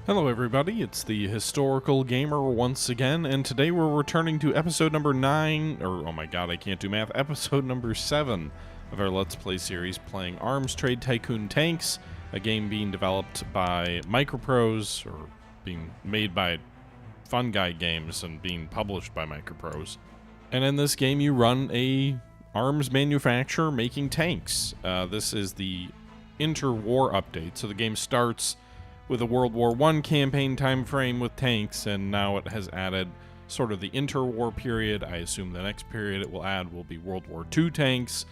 Hello everybody, it's the Historical Gamer once again, and today we're returning to episode number 9, or oh my god, I can't do math, episode number 7 of our Let's Play series playing Arms Trade Tycoon Tanks, a game being developed by Microprose, or being made by Fun Guy Games and being published by Microprose. And in this game you run a arms manufacturer making tanks. This is the interwar update, so the game starts with a World War I campaign time frame with tanks, and now it has added sort of the interwar period. I assume the next period it will add will be World War II tanks.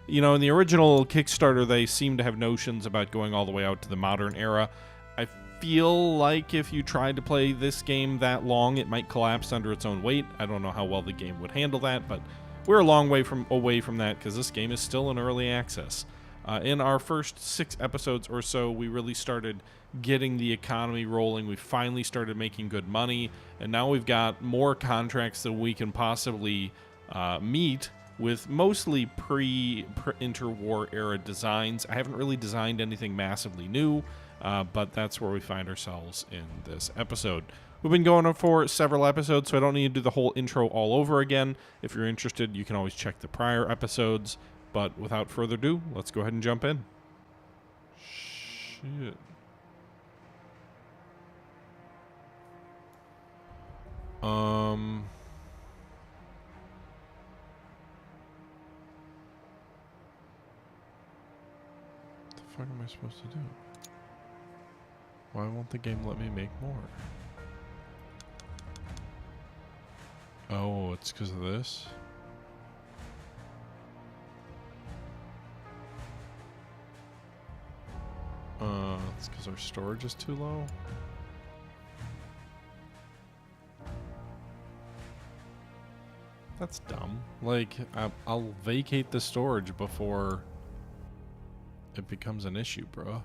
You know, in the original Kickstarter, they seem to have notions about going all the way out to the modern era. I feel like if you tried to play this game that long, it might collapse under its own weight. I don't know how well the game would handle that, but we're a long way away from that because this game is still in early access. In our first 6 episodes or so, we really started getting the economy rolling. We finally started making good money, and now we've got more contracts than we can possibly meet with mostly pre-interwar era designs. I haven't really designed anything massively new, but that's where we find ourselves in this episode. We've been going for several episodes, so I don't need to do the whole intro all over again. If you're interested, you can always check the prior episodes. But without further ado, let's go ahead and jump in. Shit. What the fuck am I supposed to do? Why won't the game let me make more? Oh, it's because of this? It's because our storage is too low. That's dumb. Like, I'll vacate the storage before it becomes an issue, bro.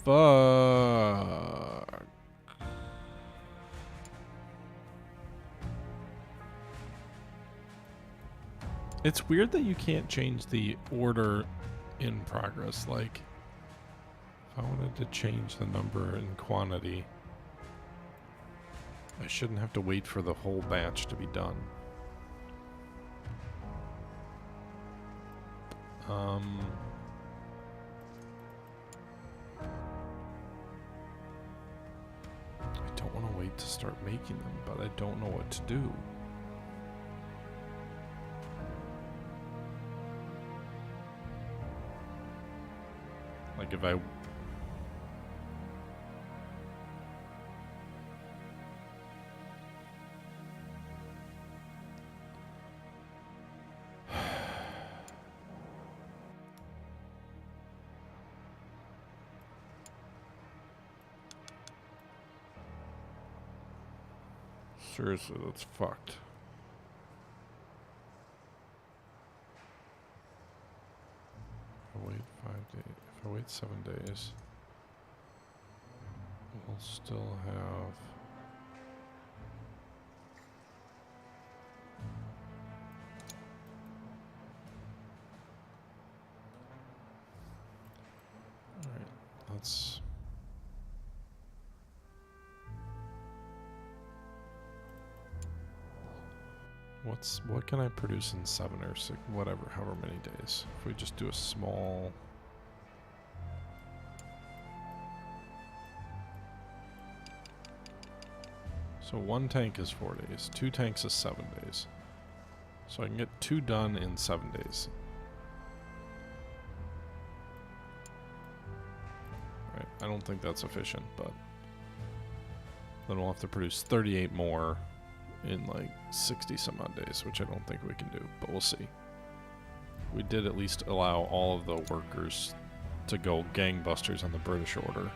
Fuck. It's weird that you can't change the order in progress. Like, if I wanted to change the number and quantity, I shouldn't have to wait for the whole batch to be done. I don't want to wait to start making them, but I don't know what to do. Like if I... Seriously, that's fucked. If I wait 5 days, if I wait 7 days, we'll still have... Alright, let's... What can I produce in 7 or 6, whatever, however many days? If we just do a small... So 1 tank is 4 days, 2 tanks is 7 days. So I can get 2 done in 7 days. Right, I don't think that's efficient, but then we'll have to produce 38 more in like 60 some odd days, which I don't think we can do, but we'll see. We did at least allow all of the workers to go gangbusters on the British order.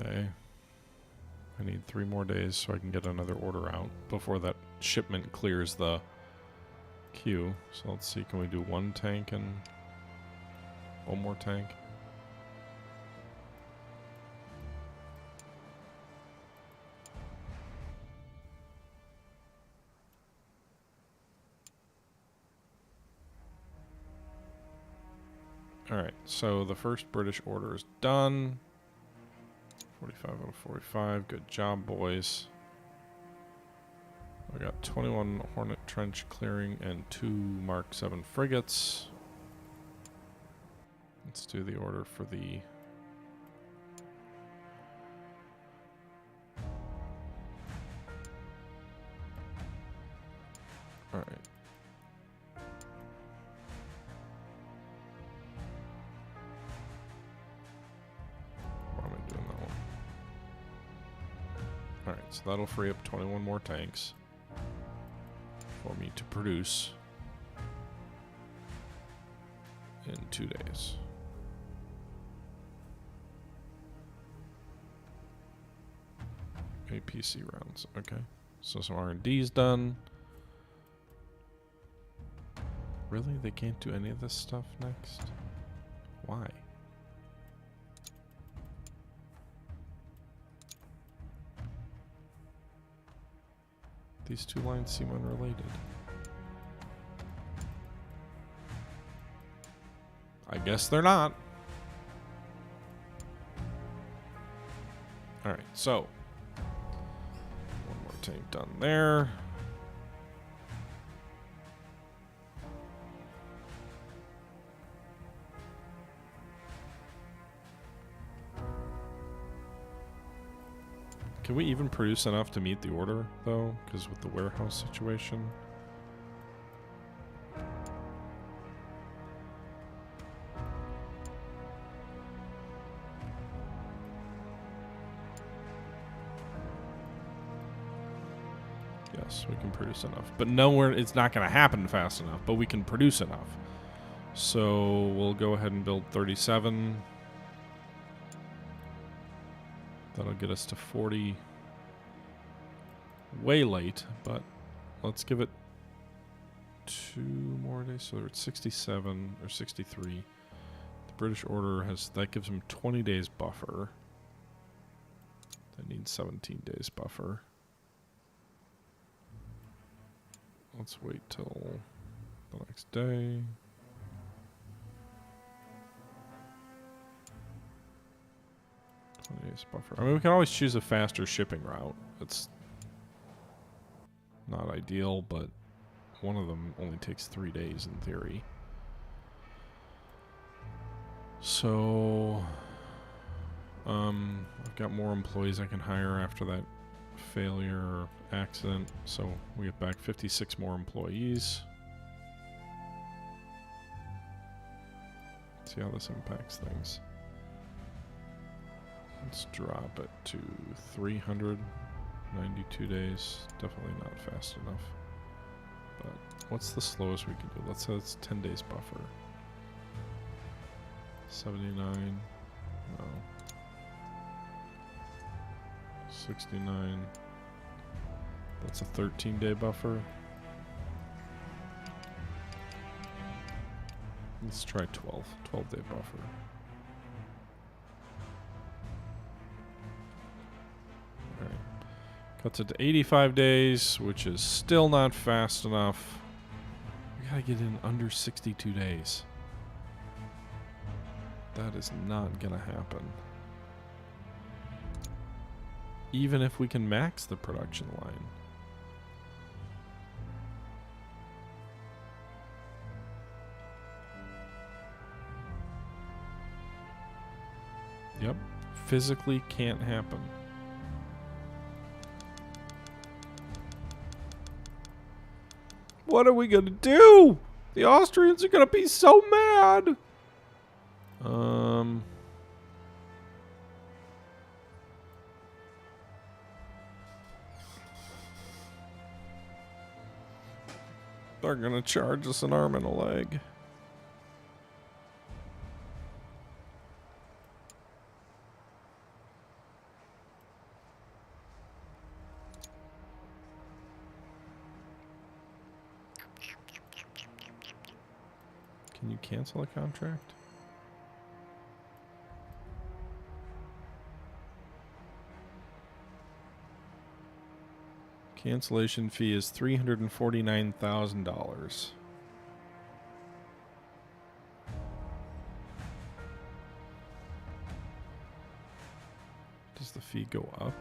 Okay. I need 3 more days so I can get another order out before that shipment clears the queue. So let's see, can we do 1 tank and 1 more tank? Alright, so the first British order is done. 45 out of 45. Good job, boys. We got 21 Hornet trench clearing and 2 Mark 7 frigates. Let's do the order for the... Alright. Why am I doing that one? Alright, so that'll free up 21 more tanks for me to produce in 2 days. APC rounds, okay. So some R&D's done. Really? They can't do any of this stuff next? Why? These 2 lines seem unrelated. I guess they're not. Alright, so 1 more tank done there. Can we even produce enough to meet the order, though? Because with the warehouse situation. Yes, we can produce enough. But nowhere, it's not going to happen fast enough, but we can produce enough. So we'll go ahead and build 37. That'll get us to 40. Way late, but let's give it 2 more days. So we're at 67 or 63. The British order has, that gives them 20 days buffer. They need 17 days buffer. Let's wait till the next day. Buffer. I mean, we can always choose a faster shipping route. It's not ideal, but one of them only takes 3 days in theory. So, I've got more employees I can hire after that failure or accident. So we get back 56 more employees. See how this impacts things. Let's drop it to 392 days. Definitely not fast enough. But what's the slowest we can do? Let's say it's 10 days buffer. 79. No. 69. That's a 13-day buffer. Let's try 12. 12-day buffer. Cuts it to 85 days, which is still not fast enough. We gotta get in under 62 days. That is not gonna happen. Even if we can max the production line. Yep, physically can't happen. What are we gonna do? The Austrians are gonna be so mad. They're gonna charge us an arm and a leg. Can you cancel a contract? Cancellation fee is $349,000. Does the fee go up?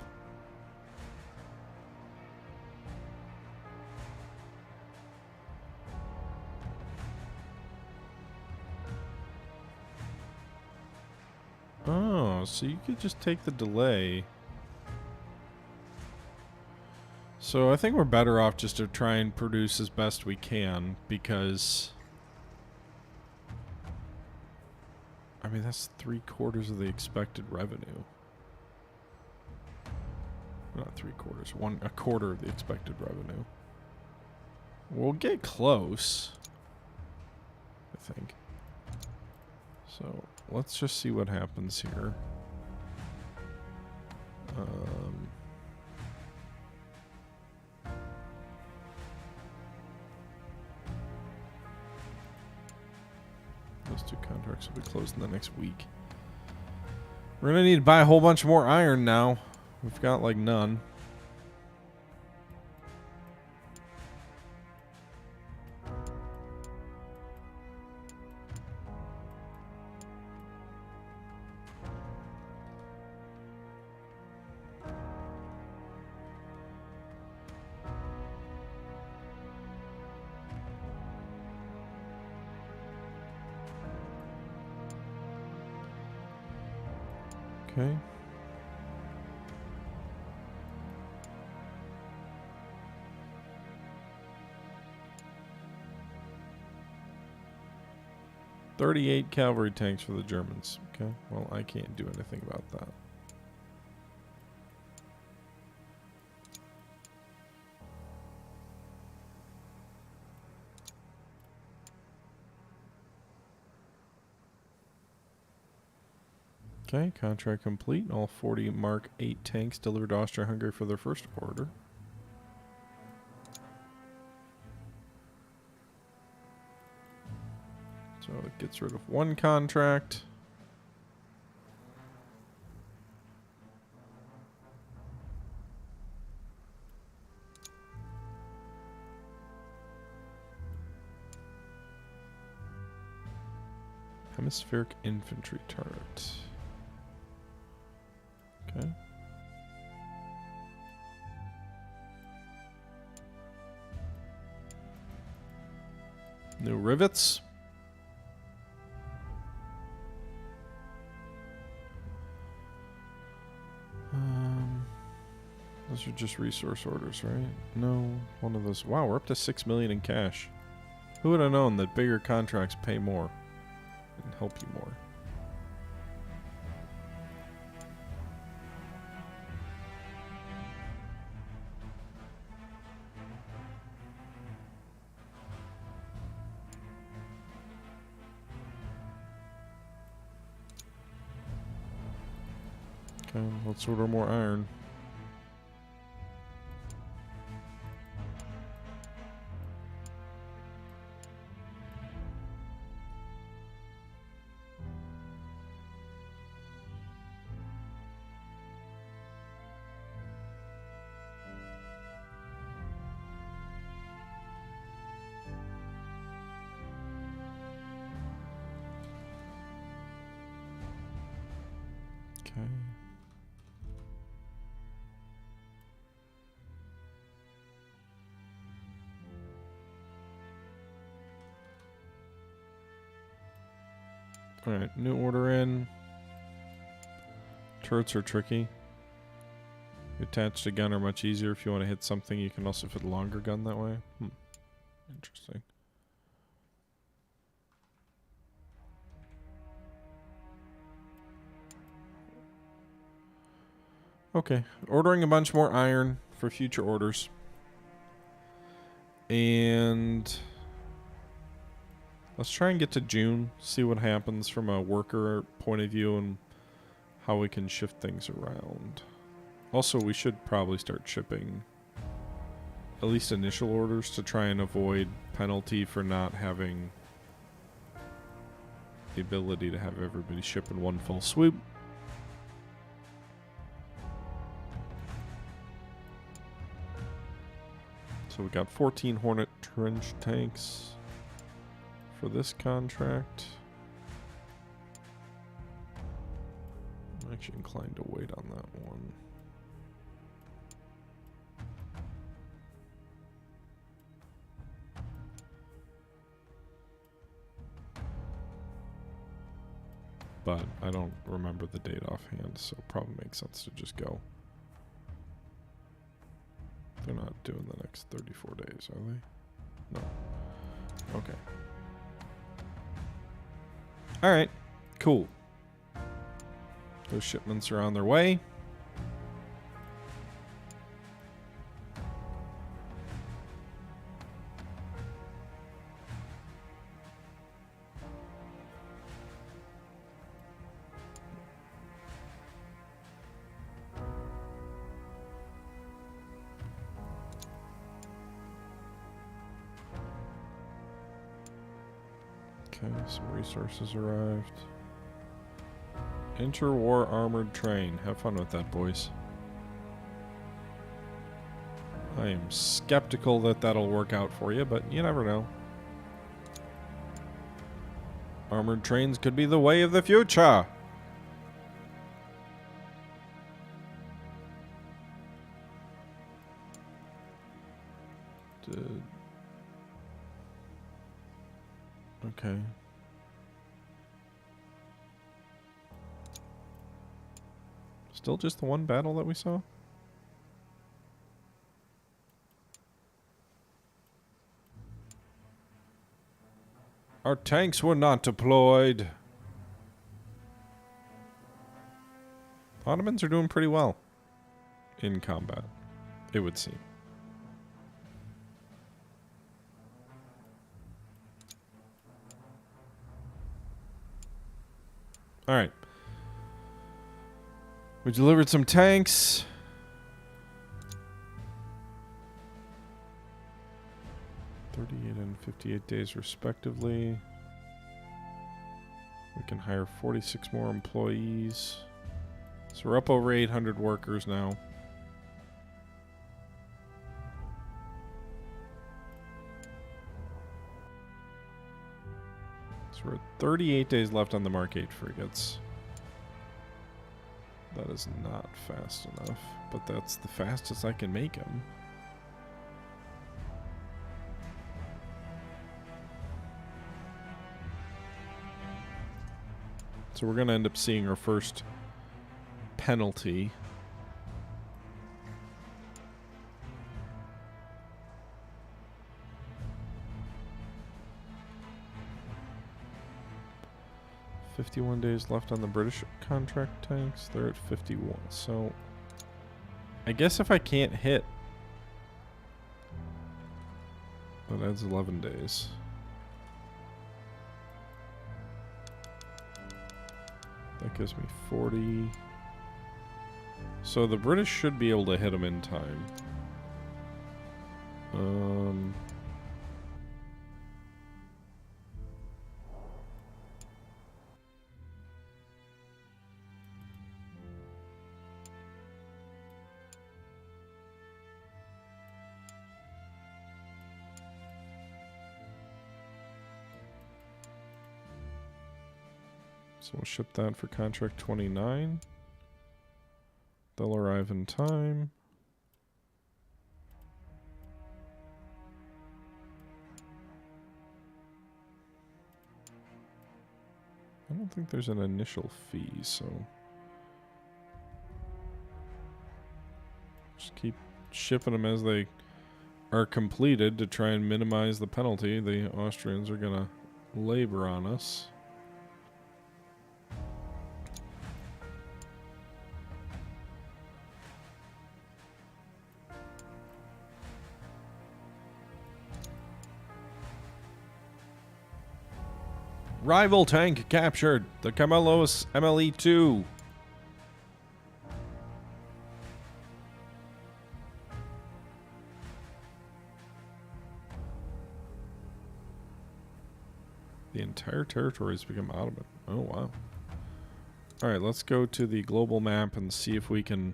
Oh, so you could just take the delay. So I think we're better off just to try and produce as best we can, because I mean that's 3/4 of the expected revenue. Not 3/4, a quarter of the expected revenue. We'll get close, I think. So let's just see what happens here. Those 2 contracts will be closed in the next week. We're gonna need to buy a whole bunch more iron now. We've got like none. Okay. $38 cavalry tanks for the Germans. Okay, well, I can't do anything about that. Okay, contract complete. All 40 Mark 8 tanks delivered to Austria-Hungary for their first order. So it gets rid of 1 contract. Hemispheric infantry turret. Okay. New rivets. Those are just resource orders, right? No, one of those. Wow, we're up to 6 million in cash. Who would have known that bigger contracts pay more and help you more? Okay, let's order more iron. Okay. Alright, new order in. Turrets are tricky. Attached to gun are much easier. If you want to hit something, you can also fit a longer gun that way. Interesting. Okay, ordering a bunch more iron for future orders. And let's try and get to June, see what happens from a worker point of view and how we can shift things around. Also, we should probably start shipping at least initial orders to try and avoid penalty for not having the ability to have everybody ship in one full swoop. So we got 14 Hornet trench tanks for this contract. I'm actually inclined to wait on that one. But I don't remember the date offhand, so it probably makes sense to just go. They're not doing the next 34 days, are they? No. Okay. Alright, cool. Those shipments are on their way. Okay, some resources arrived. Interwar armored train. Have fun with that, boys. I am skeptical that that'll work out for you, but you never know. Armored trains could be the way of the future. Okay. Still just the one battle that we saw? Our tanks were not deployed. Ottomans are doing pretty well in combat, it would seem. Alright. We delivered some tanks. $38 and 58 days respectively. We can hire 46 more employees. So we're up over 800 workers now. So we're at 38 days left on the Mark 8 frigates. That is not fast enough, but that's the fastest I can make them. So we're going to end up seeing our first penalty. $51 days left on the British contract tanks. They're at 51. So I guess if I can't hit, that adds 11 days. That gives me 40. So the British should be able to hit them in time. So we'll ship that for contract 29. They'll arrive in time. I don't think there's an initial fee, so just keep shipping them as they are completed to try and minimize the penalty. The Austrians are gonna labor on us. Rival tank captured. The Camelos MLE-2. The entire territory has become Ottoman. Oh, wow. Alright, let's go to the global map and see if we can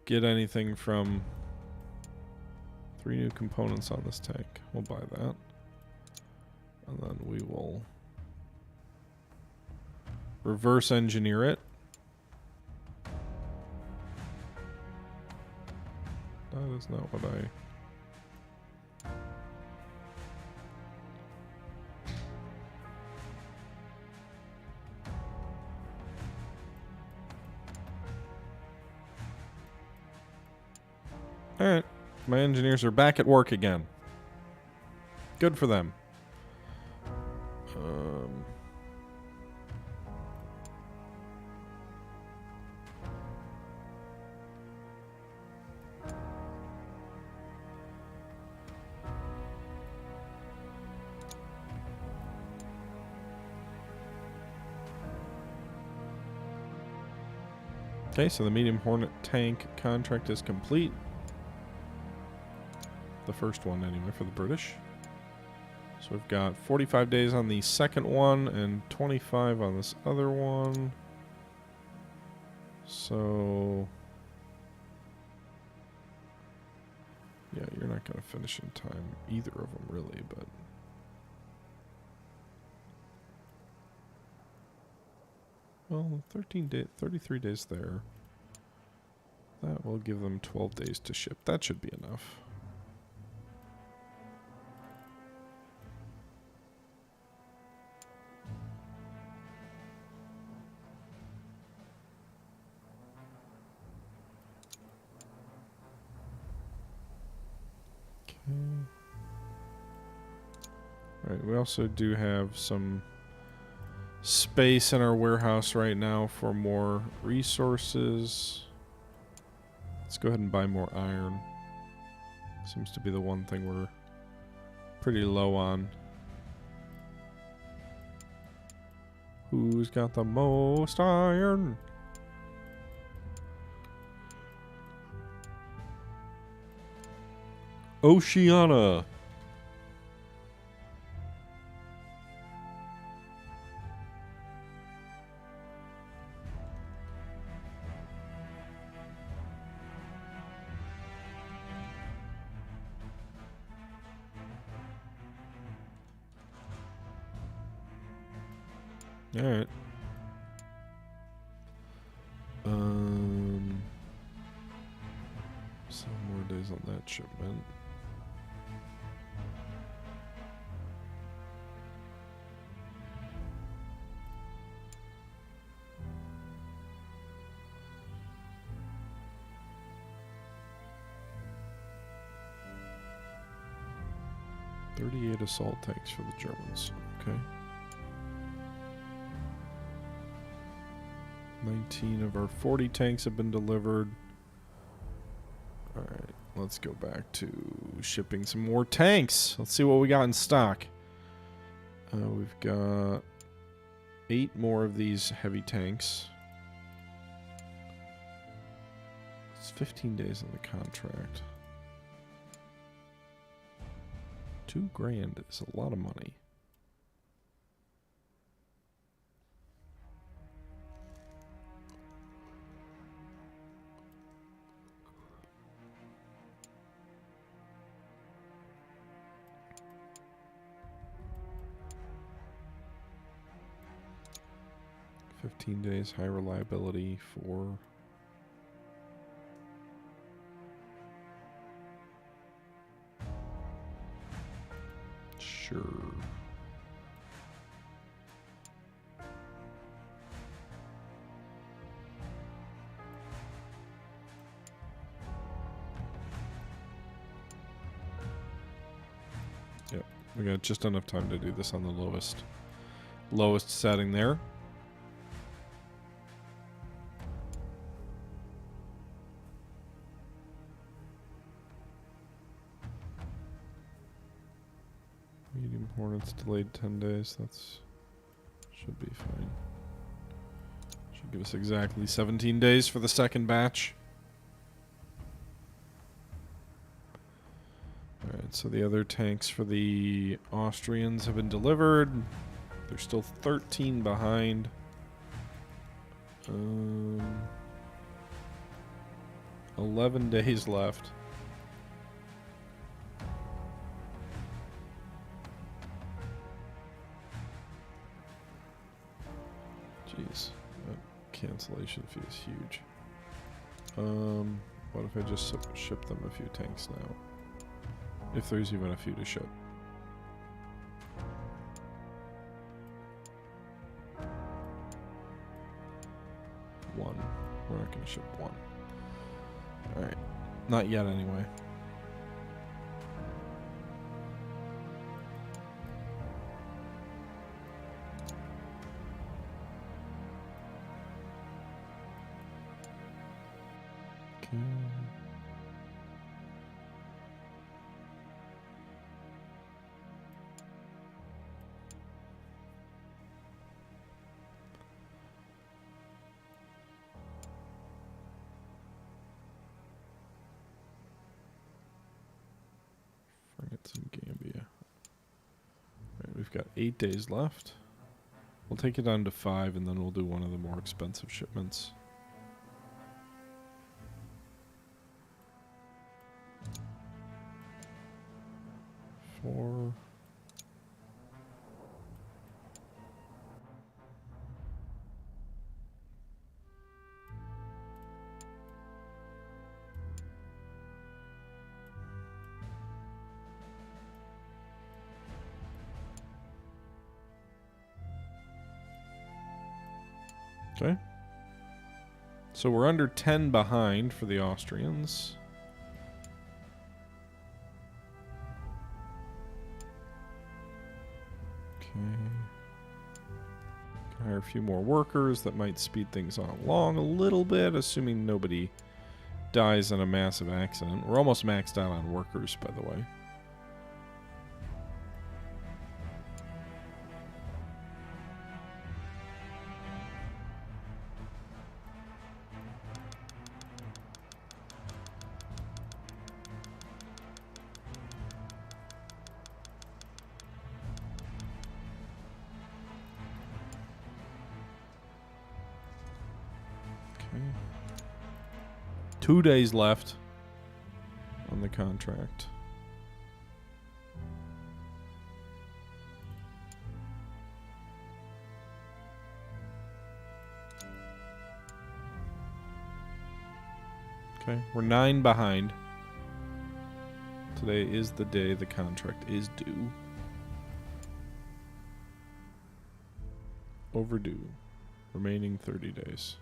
get anything from 3 new components on this tank. We'll buy that. And then we will reverse engineer it. That is not what I... Alright, my engineers are back at work again. Good for them. Okay, so the medium Hornet tank contract is complete. The first one, anyway, for the British. So we've got 45 days on the second one and 25 on this other one. So... yeah, you're not going to finish in time, either of them, really, but... well, 33 days there. That will give them 12 days to ship. That should be enough. Alright, we also do have some space in our warehouse right now for more resources. Let's go ahead and buy more iron. Seems to be the one thing we're pretty low on. Who's got the most iron? Oceania. All right. 7 more days on that shipment. .38 assault tanks for the Germans. Okay. 19 of our 40 tanks have been delivered. Alright, let's go back to shipping some more tanks. Let's see what we got in stock. We've got 8 more of these heavy tanks. It's 15 days on the contract. $2,000 is a lot of money. $15 days, high reliability for... sure. Yep, we got just enough time to do this on the lowest setting there. Medium Hornets delayed 10 days. That's should be fine. Should give us exactly 17 days for the second batch. Alright, so the other tanks for the Austrians have been delivered. They're still 13 behind. 11 days left. Jeez, that cancellation fee is huge. What if I just ship them a few tanks now? If there's even a few to ship. One. We're not going to ship one. Alright. Not yet, anyway. Okay. France and Gambia. Right, we've got 8 days left. We'll take it down to 5 and then we'll do one of the more expensive shipments. Four. Okay. So we're under 10 behind for the Austrians. Okay. Can hire a few more workers. That might speed things along a little bit, assuming nobody dies in a massive accident. We're almost maxed out on workers, by the way. Okay. 2 days left on the contract. Okay, we're 9 behind. Today is the day the contract is due. Overdue. Remaining 30 days.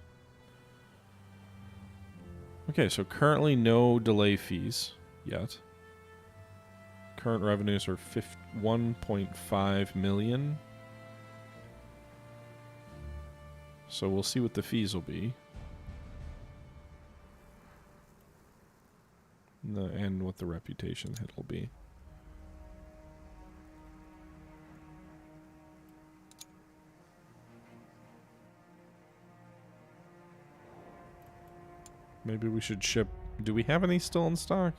Okay, so currently no delay fees yet. Current revenues are 1.5 million. So we'll see what the fees will be. And what the reputation hit will be. Maybe we should ship... Do we have any still in stock?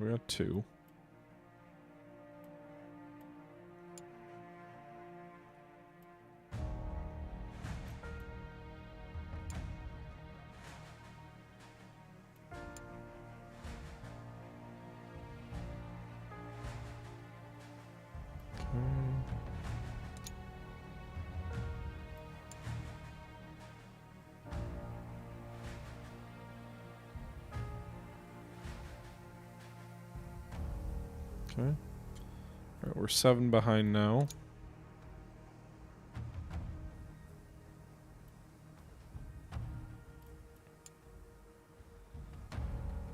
We got 2. Okay. Alright, we're 7 behind now.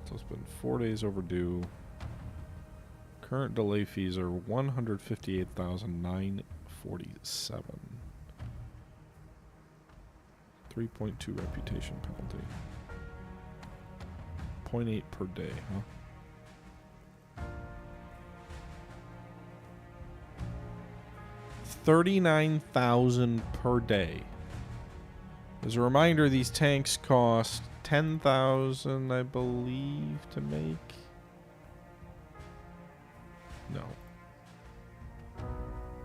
So it's been 4 days overdue. Current delay fees are 158,947. 3.2 reputation penalty. 0.8 per day, huh? $39,000 per day. As a reminder, these tanks cost 10,000, I believe, to make. No.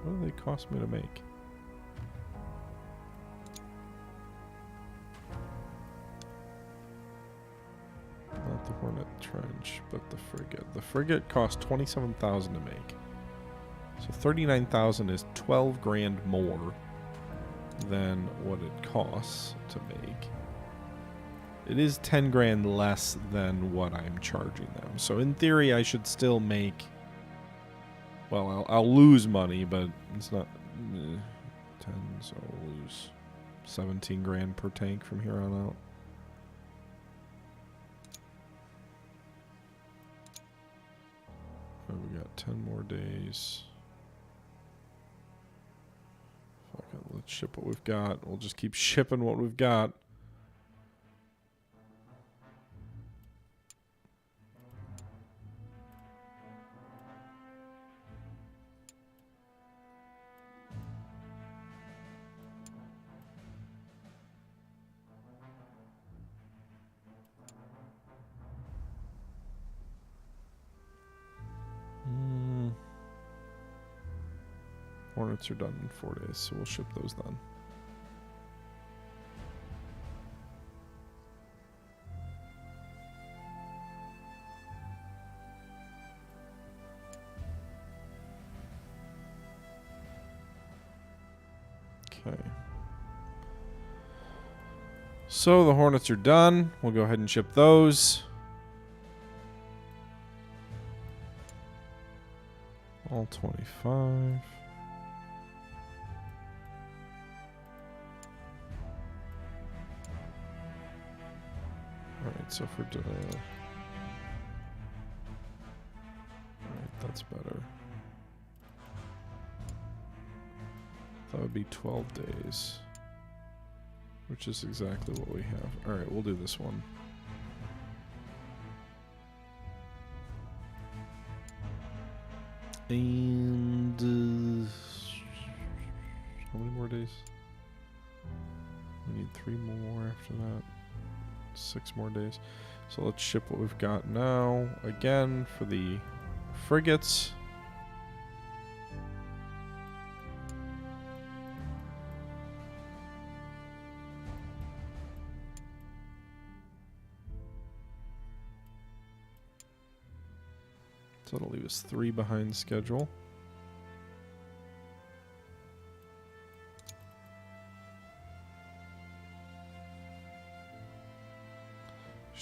What do they cost me to make? Not the Hornet Trench, but the frigate. The frigate cost 27,000 to make. So 39,000 is 12 grand more than what it costs to make. It is 10 grand less than what I'm charging them. So in theory, I should still make... Well, I'll lose money, but it's not... 10, so I'll lose 17 grand per tank from here on out. Oh, we got 10 more days. Fuck it, let's ship what we've got. We'll just keep shipping what we've got. Hornets are done in 4 days, so we'll ship those then. Okay. So the Hornets are done. We'll go ahead and ship those. All 25. Alright, so for... Alright, that's better. That would be 12 days. Which is exactly what we have. Alright, we'll do this one. And... how many more days? We need 3 more after that. 6 more days. So let's ship what we've got now. Again, for the frigates. So that'll leave us 3 behind schedule.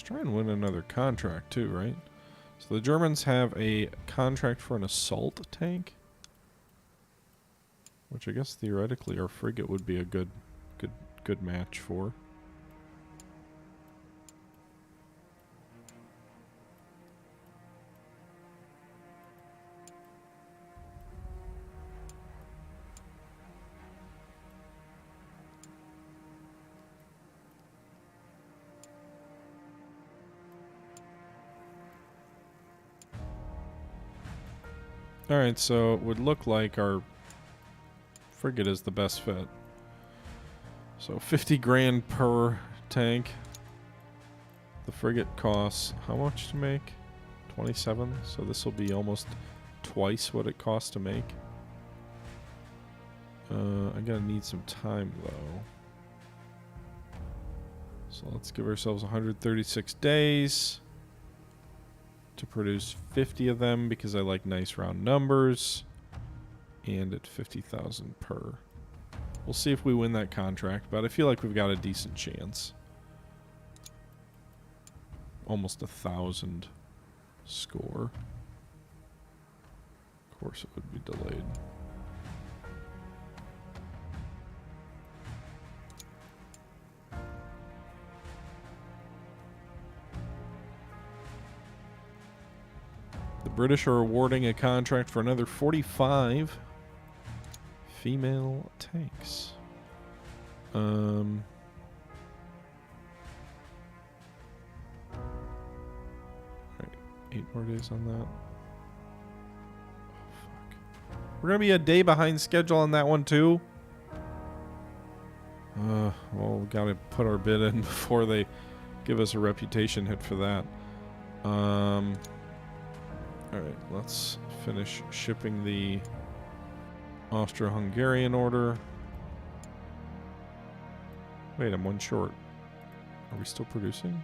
Try and win another contract too, right? So the Germans have a contract for an assault tank, which I guess theoretically our frigate would be a good match for. Alright, so it would look like our frigate is the best fit. So 50 grand per tank. The frigate costs how much to make? 27. So this will be almost twice what it costs to make. I'm gonna need some time though. So let's give ourselves 136 days to produce 50 of them because I like nice round numbers, and at 50,000 per. We'll see if we win that contract, but I feel like we've got a decent chance. Almost 1,000 score. Of course it would be delayed. British are awarding a contract for another 45 female tanks. Right, 8 more days on that. Oh, fuck. We're gonna be a day behind schedule on that one too. Well, we gotta put our bid in before they give us a reputation hit for that. Alright, let's finish shipping the Austro-Hungarian order. Wait, I'm one short. Are we still producing?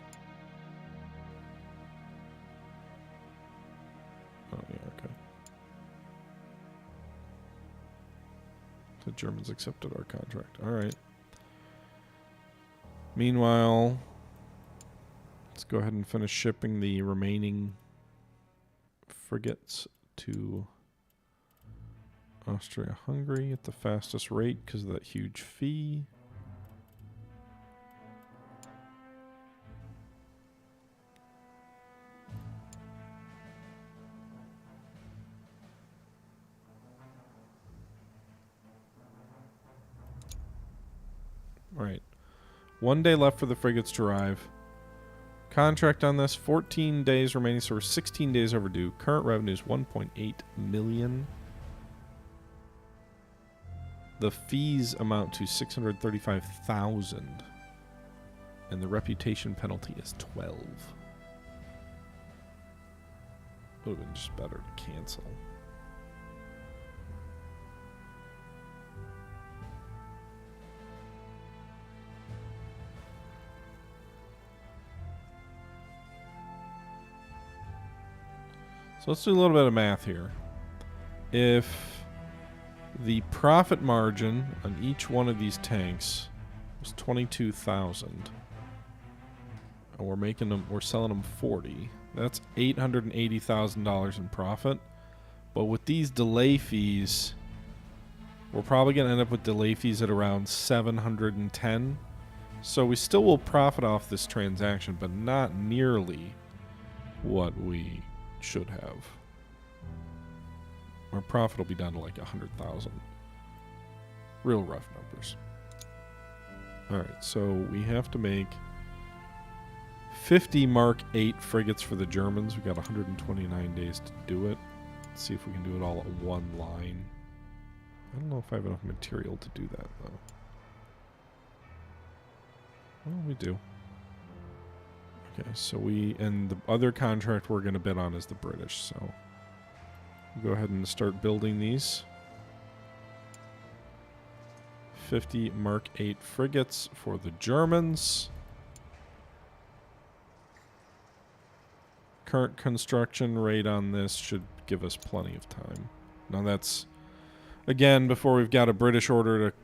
Oh, yeah, okay. The Germans accepted our contract. Alright. Meanwhile, let's go ahead and finish shipping the remaining frigates to Austria-Hungary at the fastest rate because of that huge fee. Right. 1 day left for the frigates to arrive. Contract on this, 14 days remaining, so we're 16 days overdue. Current revenue is 1.8 million. The fees amount to 635,000. And the reputation penalty is 12. Would have been just better to cancel. So let's do a little bit of math here. If the profit margin on each one of these tanks was 22,000, and we're selling them 40, that's $880,000 in profit. But with these delay fees, we're probably going to end up with delay fees at around 710. So we still will profit off this transaction, but not nearly what we should have. Our profit will be down to like 100,000. Real rough numbers. Alright, so we have to make 50 Mark 8 frigates for the Germans. We got 129 days to do it. Let's see if we can do it all at one line. I don't know if I have enough material to do that, though. Well, we do. Okay, so and the other contract we're going to bid on is the British, so we'll go ahead and start building these. 50 Mark 8 frigates for the Germans. Current construction rate on this should give us plenty of time. Now that's, again, before we've got a British order to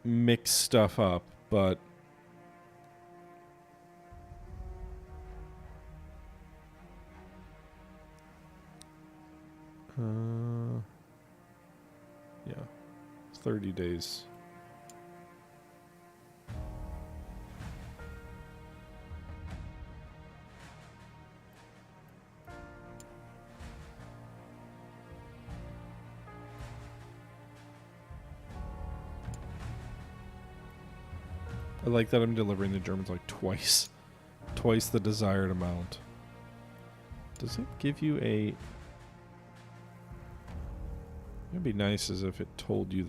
mix stuff up, but yeah, 30 days. I like that I'm delivering the Germans like twice the desired amount. Does it give you a... It'd be nice as if it told you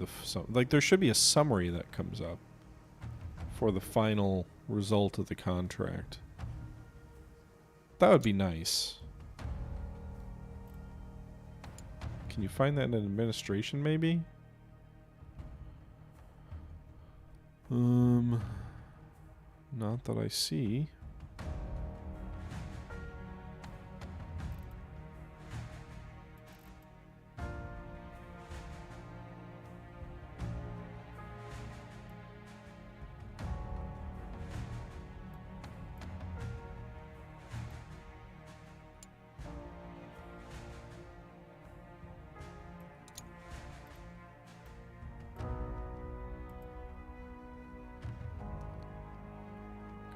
like there should be a summary that comes up for the final result of the contract. That would be nice. Can you find that in administration maybe? Not that I see.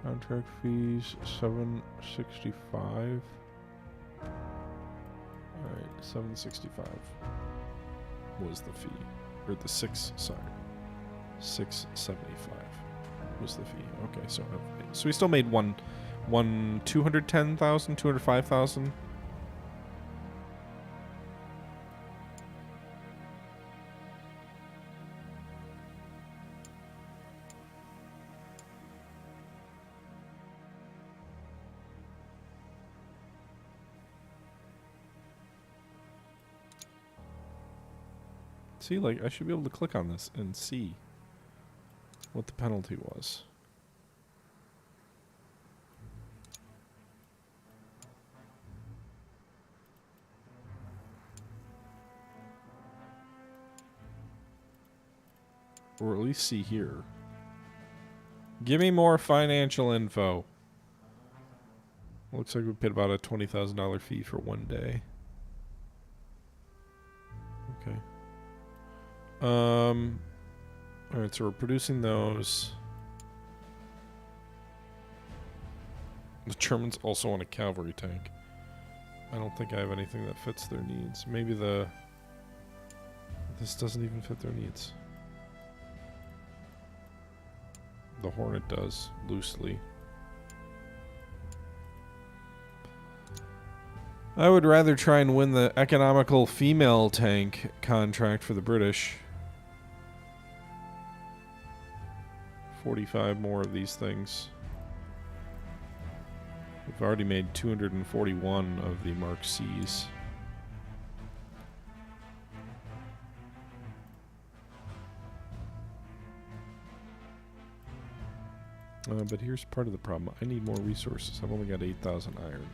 Contract fees, 765. Alright, 765 was the fee. Or the 675 was the fee. Okay, so we still made 210,000, 205,000. See, like, I should be able to click on this and see what the penalty was. Or at least see here. Give me more financial info. Looks like we paid about a $20,000 fee for 1 day. Okay. Alright, so we're producing those. The Germans also want a cavalry tank. I don't think I have anything that fits their needs. Maybe this doesn't even fit their needs. The Hornet does, loosely. I would rather try and win the economical female tank contract for the British. 45 more of these things. We've already made 241 of the Mark Cs. But here's part of the problem. I need more resources. I've only got 8,000 iron.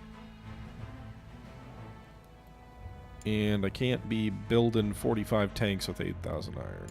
And I can't be building 45 tanks with 8,000 iron.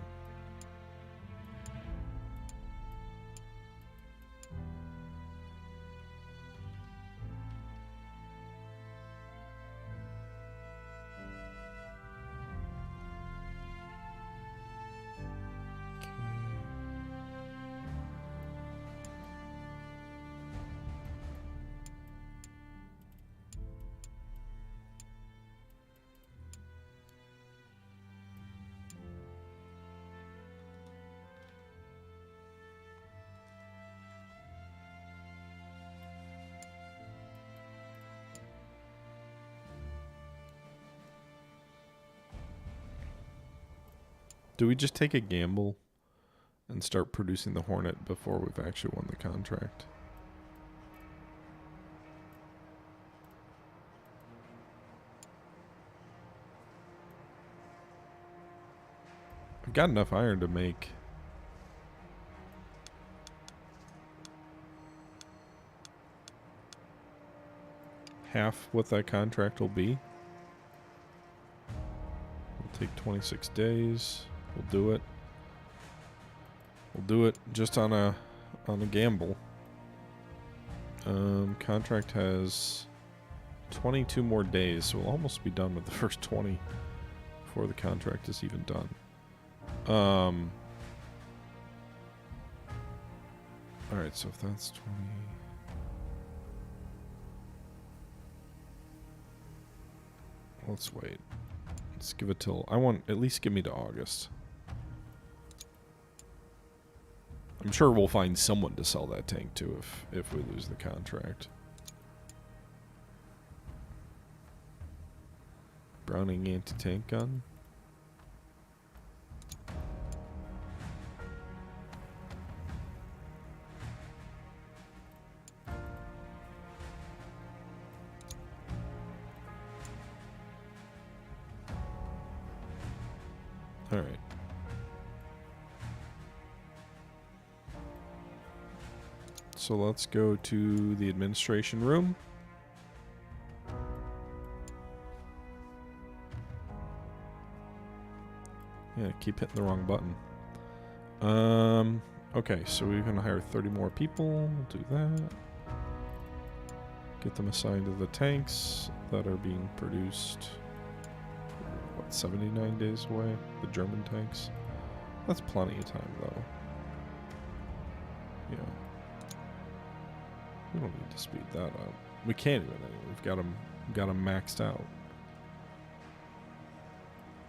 Do we just take a gamble and start producing the Hornet before we've actually won the contract? I've got enough iron to make half what that contract will be. It'll take 26 days. We'll do it. We'll do it just on a gamble. Contract has 22 more days, so we'll almost be done with the first 20 before the contract is even done. Alright, so if that's 20... Let's wait. Let's give it till... at least give me to August. I'm sure we'll find someone to sell that tank to if we lose the contract. Browning anti-tank gun. All right. So let's go to the administration room. Yeah, keep hitting the wrong button. Okay, so we're gonna hire 30 more people. We'll do that. Get them assigned to the tanks that are being produced. What, 79 days away? The German tanks. That's plenty of time, though. Yeah. We don't need to speed that up. We can't even anyway. We've got them maxed out.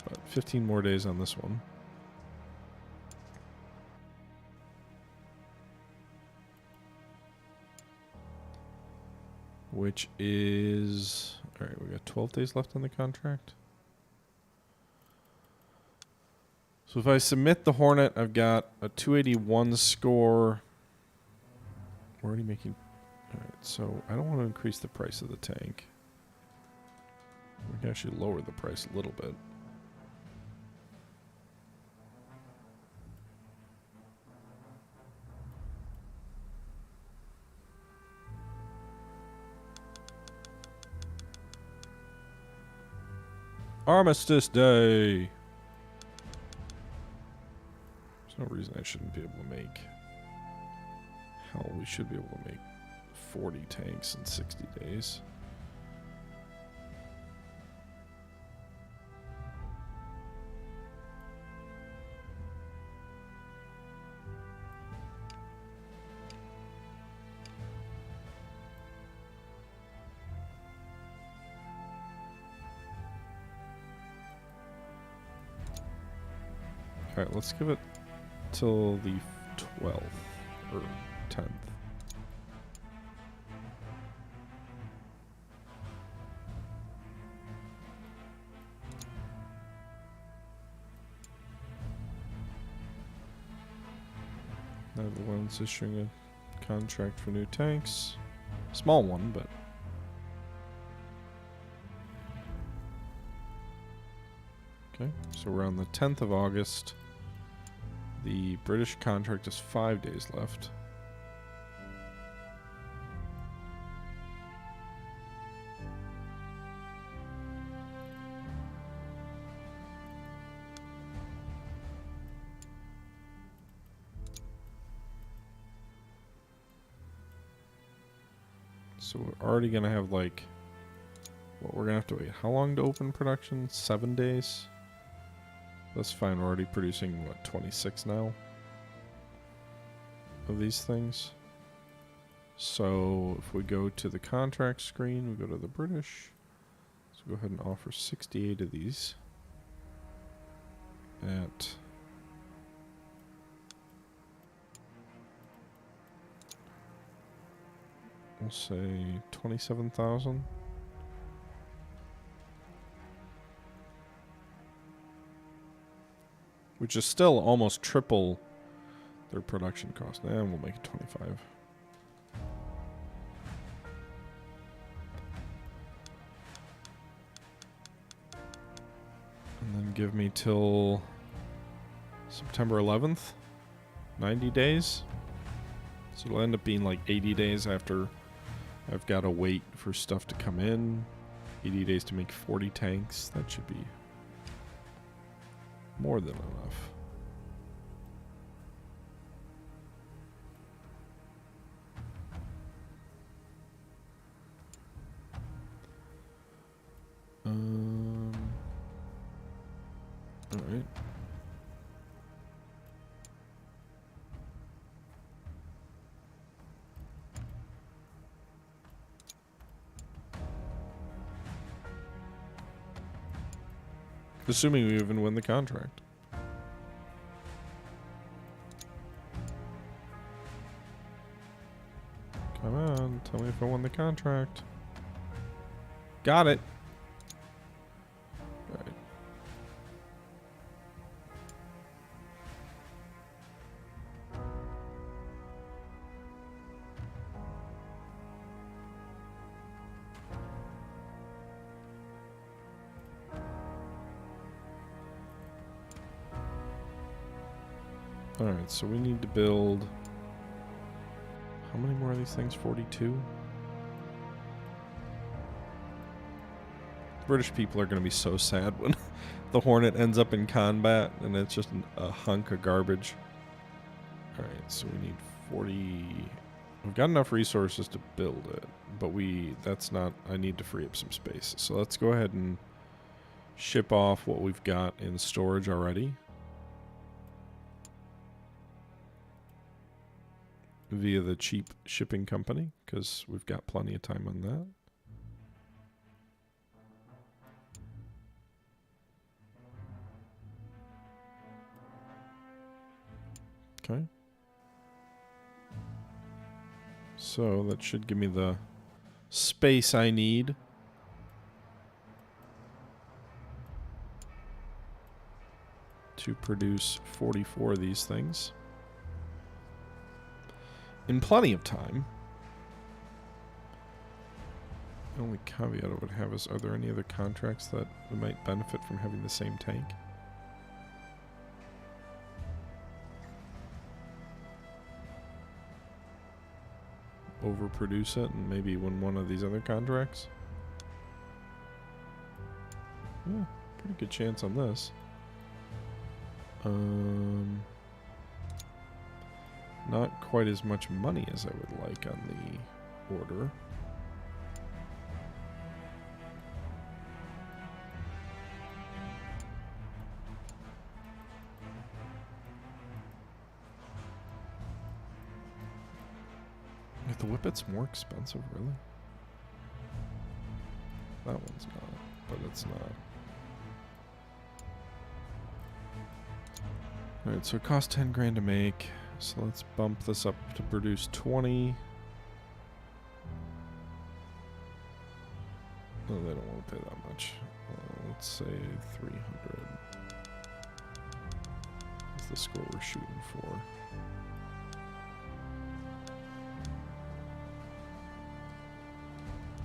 But 15 more days on this one. Which is... Alright, we got 12 days left on the contract. So if I submit the Hornet, I've got a 281 score. We're already making... Alright, so I don't want to increase the price of the tank. We can actually lower the price a little bit. Armistice Day! There's no reason I shouldn't be able to make... Hell, we should be able to make 40 tanks in 60 days. Alright, let's give it till the 12th, or 10th. Netherlands issuing a contract for new tanks. Small one, but... Okay, so we're on the 10th of August. The British contract has 5 days left. So we're already going to have like... What, we're going to have to wait. How long to open production? 7 days? That's fine, we're already producing, what, 26 now? Of these things. So, if we go to the contract screen, we go to the British. Let's go ahead and offer 68 of these. At... We'll say 27,000. Which is still almost triple their production cost. And we'll make it 25. And then give me till September 11th. 90 days. So it'll end up being like 80 days after I've got to wait for stuff to come in. 80 days to make 40 tanks. That should be more than enough. All right. Assuming we even win the contract. Come on, tell me if I won the contract. Got it. All right. Alright, so we need to build... How many more of these things? 42? British people are going to be so sad when the Hornet ends up in combat and it's just a hunk of garbage. Alright, so we need 40... We've got enough resources to build it, but that's not... I need to free up some space. So let's go ahead and ship off what we've got in storage already. Via the cheap shipping company, because we've got plenty of time on that. Okay. So that should give me the space I need. To produce 44 of these things. In plenty of time. The only caveat I would have is, are there any other contracts that might benefit from having the same tank? Overproduce it and maybe win one of these other contracts? Yeah, Pretty good chance on this. Not quite as much money as I would like on the order. If the Whippet's more expensive, really? That one's not, but it's not. Alright, so it costs 10 grand to make. So let's bump this up to produce 20. Oh, they don't want to pay that much. Let's say 300. That's the score we're shooting for.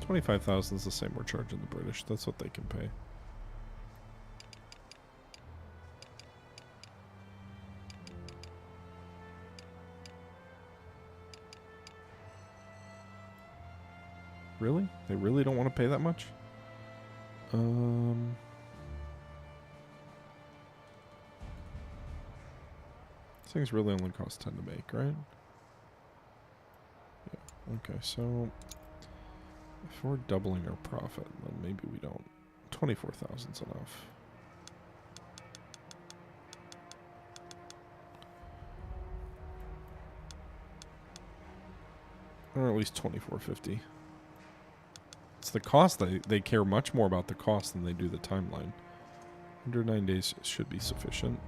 $25,000 is the same we're charging the British. That's what they can pay. Really? They really don't want to pay that much? This thing's really only cost 10 to make, right? Yeah. Okay, so if we're doubling our profit, then maybe we don't. 24,000's enough. Or at least 2450. It's the cost. They care much more about the cost than they do the timeline. 109 days should be sufficient.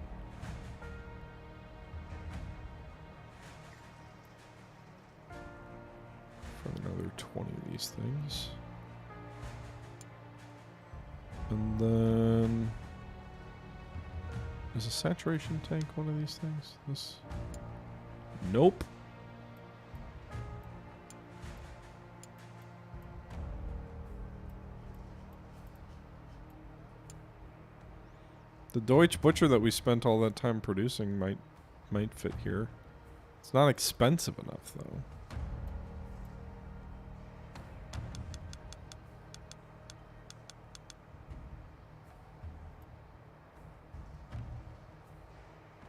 For another 20 of these things. And then... is a saturation tank one of these things? This... nope. The Deutsch Butcher that we spent all that time producing might fit here. It's not expensive enough, though.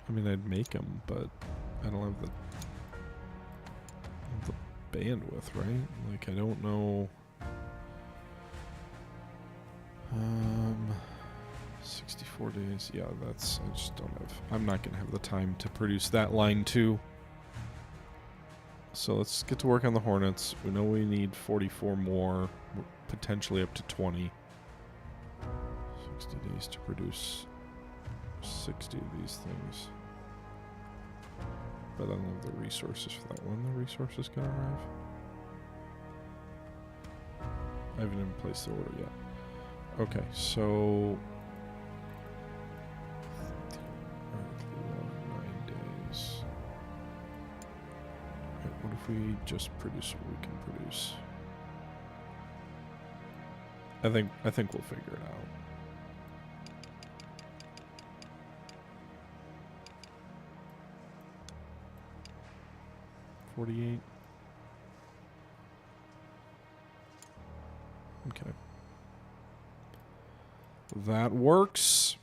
I mean, I'd make them, but I don't have the bandwidth, right? Like, I don't know. 64 days. Yeah, I just don't have. I'm not going to have the time to produce that line too. So let's get to work on the Hornets. We know we need 44 more, potentially up to 20. 60 days to produce 60 of these things. But I don't have the resources for that. When the resources going to arrive? I haven't even placed the order yet. Okay, so... 9 days. Right, what if we just produce what we can produce? I think we'll figure it out. $48. Okay. That works.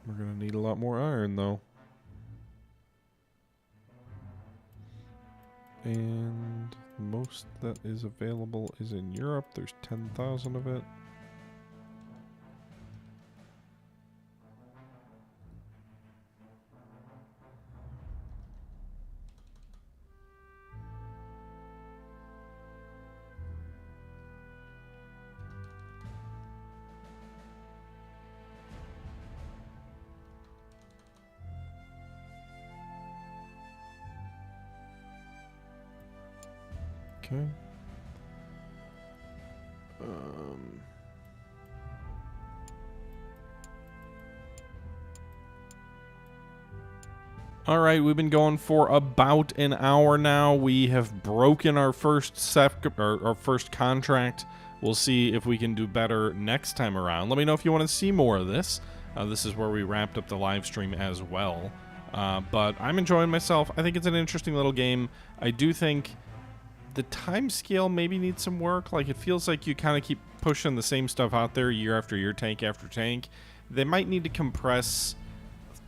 We're going to need a lot more iron, though. And most that is available is in Europe. There's 10,000 of it. Okay. All right, we've been going for about an hour now. We have broken our first our first contract. We'll see if we can do better next time around. Let me know if you want to see more of this. This is where we wrapped up the live stream as well. But I'm enjoying myself. I think it's an interesting little game. I do think The time scale maybe needs some work. Like, it feels like you kind of keep pushing the same stuff out there year after year, tank after tank. They might need to compress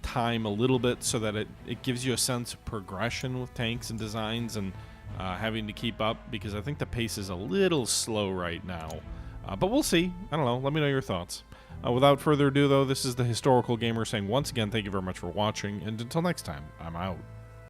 time a little bit so that it gives you a sense of progression with tanks and designs and having to keep up, because I think the pace is a little slow right now. But we'll see. I don't know. Let me know your thoughts. Without further ado, though, this is the Historical Gamer saying once again, thank you very much for watching, and until next time, I'm out.